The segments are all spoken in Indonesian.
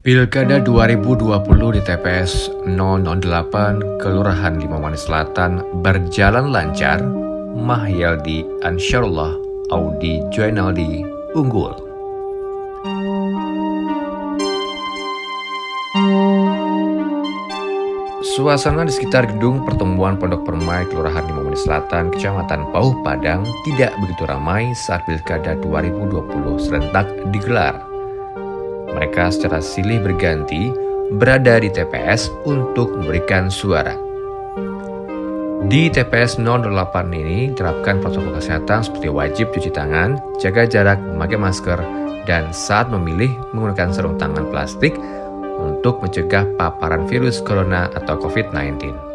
Pilkada 2020 di TPS 008 Kelurahan Limauwani Selatan berjalan lancar. Mahyaldi Ansyarullah Audi Joinaldi unggul. Suasana di sekitar gedung pertemuan Pondok Permai Kelurahan Limauwani Selatan, Kecamatan Pauh Padang tidak begitu ramai saat Pilkada 2020 serentak digelar. Mereka secara silih berganti berada di TPS untuk memberikan suara. Di TPS 08 ini diterapkan protokol kesehatan seperti wajib cuci tangan, jaga jarak, memakai masker, dan saat memilih menggunakan sarung tangan plastik untuk mencegah paparan virus corona atau COVID-19.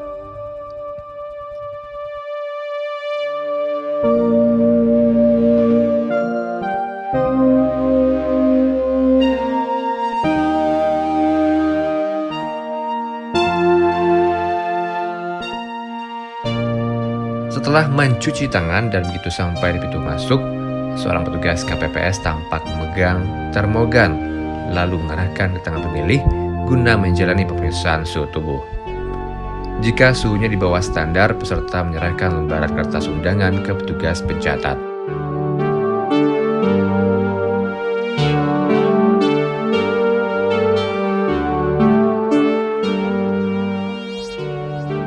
Setelah mencuci tangan dan begitu sampai di pintu masuk, seorang petugas KPPS tampak memegang termogan lalu mengarahkan ke tangan pemilih guna menjalani pemeriksaan suhu tubuh. Jika suhunya di bawah standar, peserta menyerahkan lembaran kertas undangan ke petugas pencatat.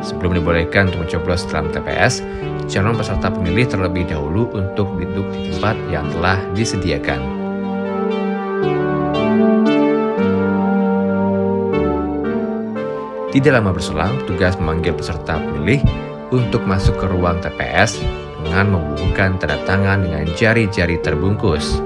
Sebelum dibolehkan untuk mencoblos dalam TPS, calon peserta pemilih terlebih dahulu untuk duduk di tempat yang telah disediakan. Tidak lama berselang, petugas memanggil peserta pemilih untuk masuk ke ruang TPS dengan membubuhkan tanda tangan dengan jari-jari terbungkus.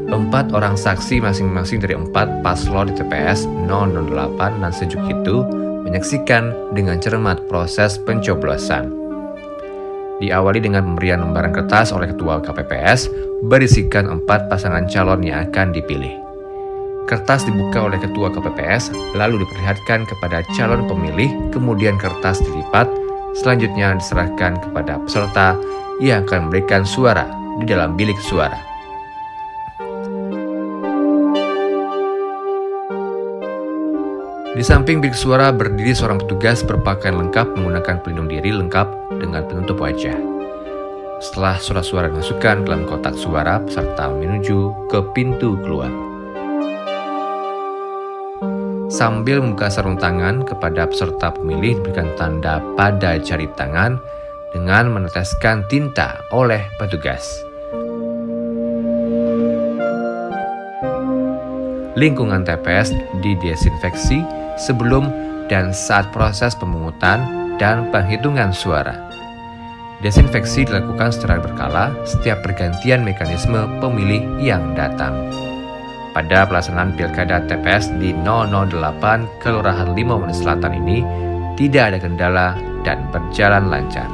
Empat orang saksi masing-masing dari 4 paslon di TPS 008 dan sejuk itu menyaksikan dengan cermat proses pencoblosan. Diawali dengan pemberian lembaran kertas oleh Ketua KPPS berisikan 4 pasangan calon yang akan dipilih. Kertas dibuka oleh Ketua KPPS lalu diperlihatkan kepada calon pemilih, kemudian kertas dilipat, selanjutnya diserahkan kepada peserta yang akan memberikan suara di dalam bilik suara. Di samping bilik suara berdiri seorang petugas berpakaian lengkap menggunakan pelindung diri lengkap dengan penutup wajah. Setelah surat suara dimasukkan ke dalam kotak suara, peserta menuju ke pintu keluar. Sambil membuka sarung tangan kepada peserta pemilih diberikan tanda pada jari tangan dengan meneteskan tinta oleh petugas. Lingkungan TPS didesinfeksi sebelum dan saat proses pemungutan dan penghitungan suara. Desinfeksi dilakukan secara berkala setiap pergantian mekanisme pemilih yang datang. Pada pelaksanaan Pilkada TPS di 008 Kelurahan Limauwani Selatan ini tidak ada kendala dan berjalan lancar.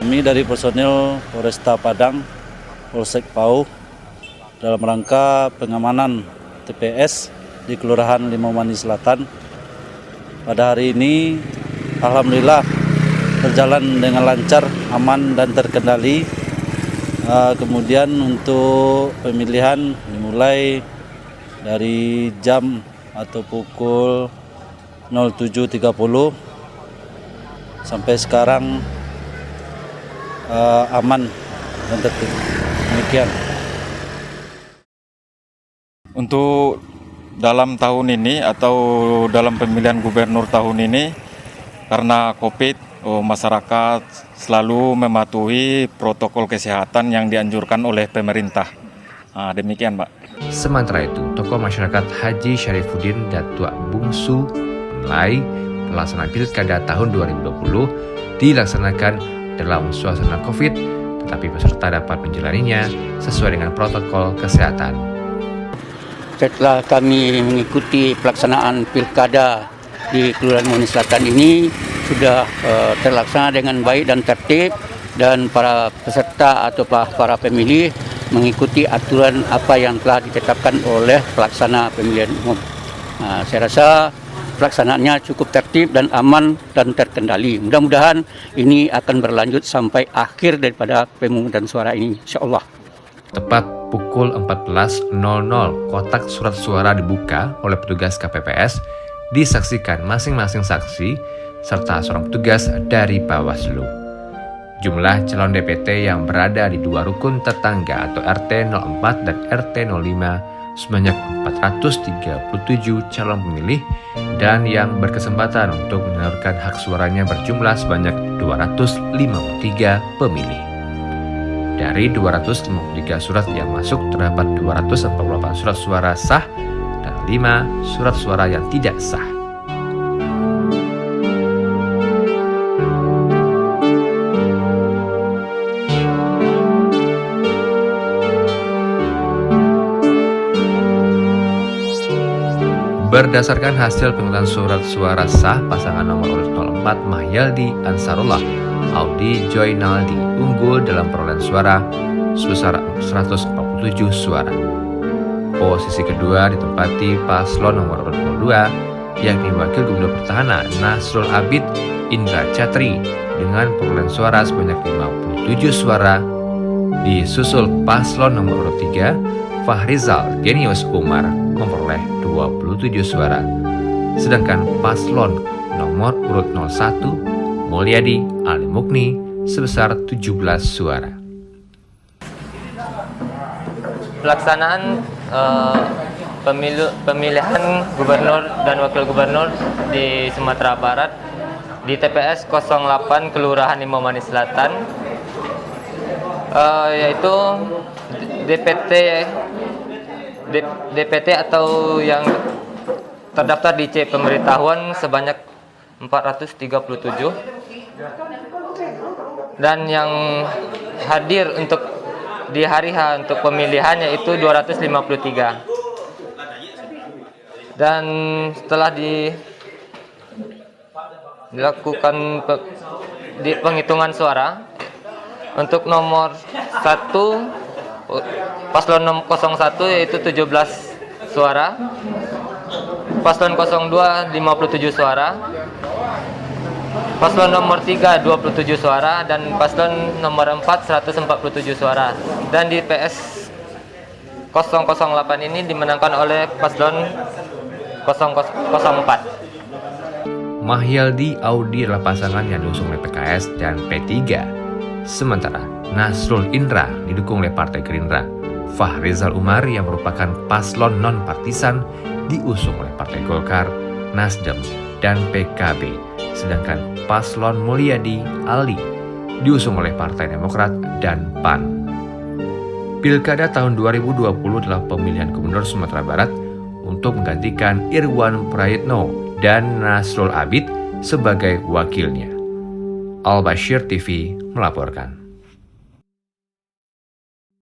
Kami dari personil Polresta Padang, Polsek Pauh, dalam rangka pengamanan TPS di Kelurahan Limauwani Selatan. Pada hari ini, alhamdulillah berjalan dengan lancar, aman dan terkendali. Kemudian untuk pemilihan dimulai dari jam atau pukul 07.30 sampai sekarang aman dan tertib. Demikian. Untuk dalam tahun ini atau dalam pemilihan gubernur tahun ini, karena COVID, masyarakat selalu mematuhi protokol kesehatan yang dianjurkan oleh pemerintah. Demikian, Pak. Sementara itu, tokoh masyarakat Haji Syarifuddin Datuk Bungsu menilai pelaksanaan Pilkada tahun 2020 dilaksanakan dalam suasana COVID, tetapi peserta dapat menjalaninya sesuai dengan protokol kesehatan. Setelah kami mengikuti pelaksanaan Pilkada di Kelurahan Limauwani Selatan ini sudah terlaksana dengan baik dan tertib, dan para peserta atau para pemilih mengikuti aturan apa yang telah ditetapkan oleh pelaksana pemilihan umum. Saya rasa pelaksanaannya cukup tertib dan aman dan terkendali. Mudah-mudahan ini akan berlanjut sampai akhir daripada pemungutan suara ini, insya-Allah. Tepat pukul 14.00, kotak surat suara dibuka oleh petugas KPPS, disaksikan masing-masing saksi serta seorang petugas dari Bawaslu. Jumlah calon DPT yang berada di dua rukun tetangga atau RT 04 dan RT 05 sebanyak 437 calon pemilih dan yang berkesempatan untuk menyalurkan hak suaranya berjumlah sebanyak 253 pemilih. Dari 253 surat yang masuk terdapat 248 surat suara sah dan 5 surat suara yang tidak sah. Berdasarkan hasil pemungutan surat suara sah, pasangan nomor urut 04 Mahyaldi Ansarullah Audi Joynaldi unggul dalam perolehan suara sebesar 147 suara. Posisi kedua ditempati paslon nomor urut 02 yakni Wakil Gubernur Petahana Nasrul Abid Indra Chatri dengan perolehan suara sebanyak 57 suara. Disusul paslon nomor urut 3 Fahrizal Genius Umar memperoleh 27 suara. Sedangkan paslon nomor urut 01 Mulyadi Ali Mukni sebesar 17 suara. Pelaksanaan pemilihan gubernur dan wakil gubernur di Sumatera Barat di TPS 08 Kelurahan Imamani Selatan, yaitu DPT atau yang terdaftar di C pemberitahuan sebanyak 437 dan yang hadir untuk di hari H untuk pemilihannya itu 253. Dan setelah dilakukan di penghitungan suara untuk nomor 1 paslon 01 yaitu 17 suara, paslon 02 57 suara, paslon nomor 3 27 suara, dan paslon nomor 4 147 suara. Dan di PS 008 ini dimenangkan oleh paslon 004. Mahyaldi Audi adalah pasangan yang diusung oleh PKS dan P3. Sementara Nasrul Indra didukung oleh Partai Gerindra. Fahrizal Umar yang merupakan paslon non-partisan diusung oleh Partai Golkar, Nasdem, dan PKB. Sedangkan paslon Mulyadi Ali diusung oleh Partai Demokrat dan PAN. Pilkada tahun 2020 adalah pemilihan gubernur Sumatera Barat untuk menggantikan Irwan Prayitno dan Nasrul Abid sebagai wakilnya. Al Bashir TV melaporkan.